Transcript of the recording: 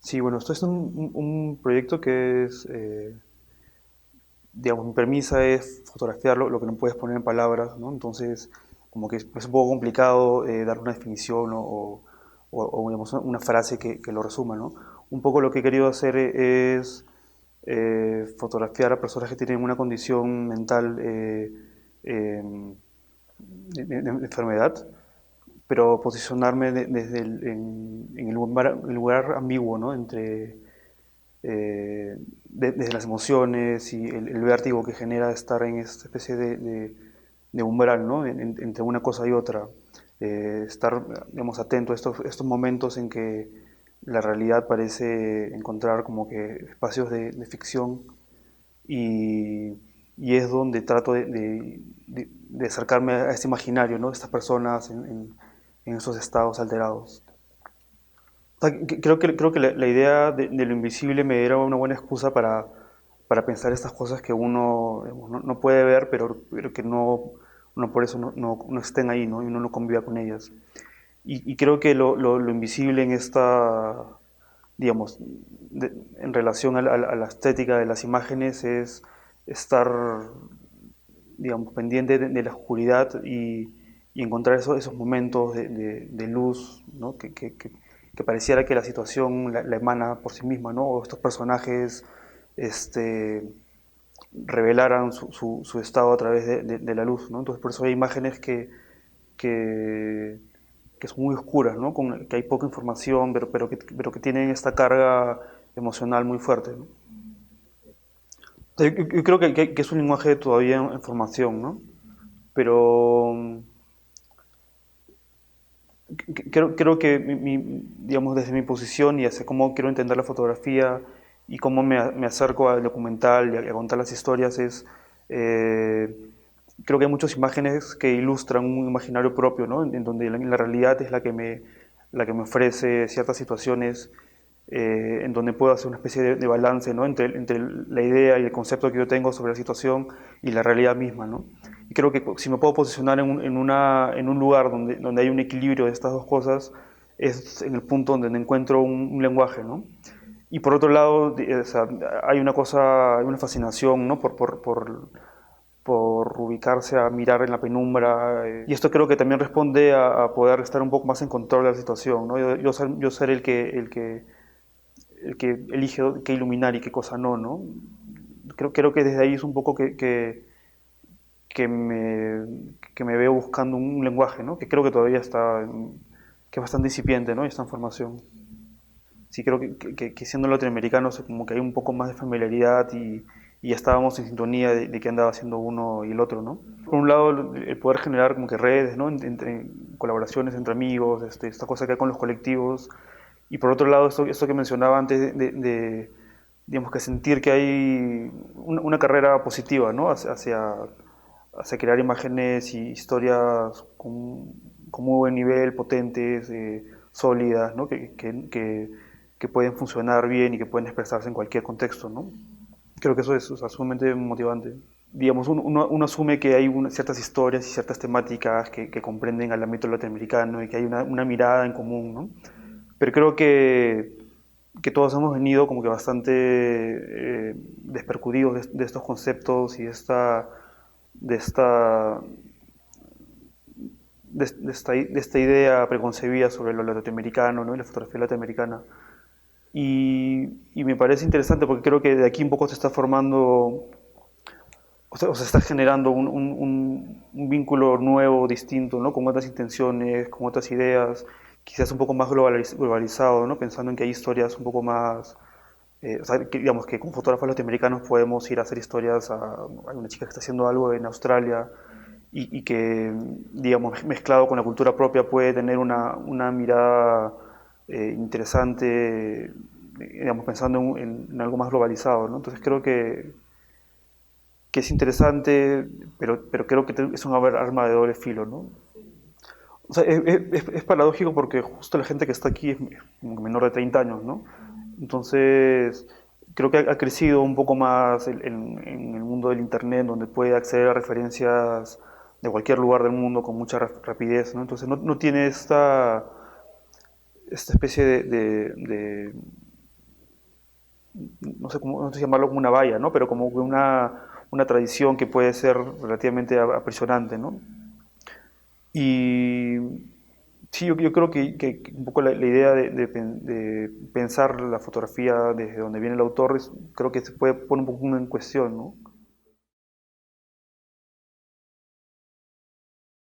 Sí, bueno, esto es un proyecto que es, digamos, mi premisa es fotografiar lo que no puedes poner en palabras, ¿no? Entonces, como que es un poco complicado dar una definición, ¿no? O, digamos, una frase que lo resuma, ¿no? Un poco lo que he querido hacer es fotografiar a personas que tienen una condición mental eh, de enfermedad, pero posicionarme desde en el lugar ambiguo, ¿no? Entre desde las emociones y el vértigo que genera estar en esta especie de umbral, ¿no? Entre una cosa y otra. Estar, digamos, atento a estos momentos en que la realidad parece encontrar como que espacios de ficción y, y es donde trato de acercarme a este imaginario, ¿no? Estas personas en esos estados alterados. O sea, creo que la idea de lo invisible me era una buena excusa para pensar estas cosas que uno digamos, no puede ver, pero que no por eso no estén ahí, ¿no? Y uno no conviva con ellas. Y creo que lo invisible en esta, digamos, en relación a la estética de las imágenes es estar, digamos, pendiente de la oscuridad y encontrar esos momentos de luz, ¿no? Que pareciera que la situación la emana por sí misma, ¿no? O estos personajes este, revelaran su estado a través de la luz, ¿no? Entonces por eso hay imágenes que, que son muy oscuras, ¿no? Que hay poca información, pero que tienen esta carga emocional muy fuerte, ¿no? Yo creo que es un lenguaje todavía en formación, ¿no? Pero creo que, digamos, desde mi posición y hacia cómo quiero entender la fotografía y cómo me acerco al documental y a contar las historias es, eh, creo que hay muchas imágenes que ilustran un imaginario propio, ¿no? En donde la realidad es la que me ofrece ciertas situaciones en donde puedo hacer una especie de balance, ¿no? Entre la idea y el concepto que yo tengo sobre la situación y la realidad misma, ¿no? Y creo que si me puedo posicionar en un lugar donde hay un equilibrio de estas dos cosas, es en el punto donde encuentro un lenguaje, ¿no? Y por otro lado, o sea, hay una fascinación, ¿no? Por ubicarse a mirar en la penumbra. Y esto creo que también responde a poder estar un poco más en control de la situación, ¿no? Yo ser el que elige qué iluminar y qué cosa no, ¿no? Creo que desde ahí es un poco que me, que me veo buscando un lenguaje, ¿no? Que creo que todavía que es bastante incipiente, ¿no? Y está en formación. Sí, creo que siendo latinoamericanos como que hay un poco más de familiaridad y ya estábamos en sintonía de qué andaba haciendo uno y el otro, ¿no? Por un lado, el poder generar como que redes, ¿no? Entre colaboraciones entre amigos, esta cosa que hay con los colectivos. Y por otro lado, esto que mencionaba antes digamos que sentir que hay una carrera positiva, ¿no? Hacia crear imágenes y historias con muy buen nivel, potentes, sólidas, ¿no? Que pueden funcionar bien y que pueden expresarse en cualquier contexto, ¿no? Creo que eso es, o sea, sumamente motivante. Digamos, uno asume que hay ciertas historias y ciertas temáticas que comprenden al ámbito latinoamericano y que hay una mirada en común, ¿no? Pero creo que todos hemos venido como que bastante despercudidos de estos conceptos y de esta, de esta idea preconcebida sobre lo latinoamericano, ¿no? Y la fotografía latinoamericana. Y me parece interesante porque creo que de aquí un poco se está formando, o se está generando un vínculo nuevo, distinto, ¿no? Con otras intenciones, con otras ideas, quizás un poco más globalizado, ¿no? Pensando en que hay historias un poco más, o sea, digamos que con fotógrafos latinoamericanos podemos ir a hacer historias hay una chica que está haciendo algo en Australia y que, digamos, mezclado con la cultura propia puede tener una mirada interesante, digamos, pensando en algo más globalizado, ¿no? Entonces creo que es interesante, pero creo que es un arma de doble filo, ¿no? O sea, es paradójico porque justo la gente que está aquí es como que menor de 30 años, ¿no? Entonces, creo que ha crecido un poco más en el mundo del Internet, donde puede acceder a referencias de cualquier lugar del mundo con mucha rapidez, ¿no? Entonces, no tiene esta especie no sé si llamarlo como una valla, ¿no? Pero como que una tradición que puede ser relativamente aprisionante, ¿no? Y sí, yo creo que un poco la idea de pensar la fotografía desde donde viene el autor creo que se puede poner un poco en cuestión, ¿no?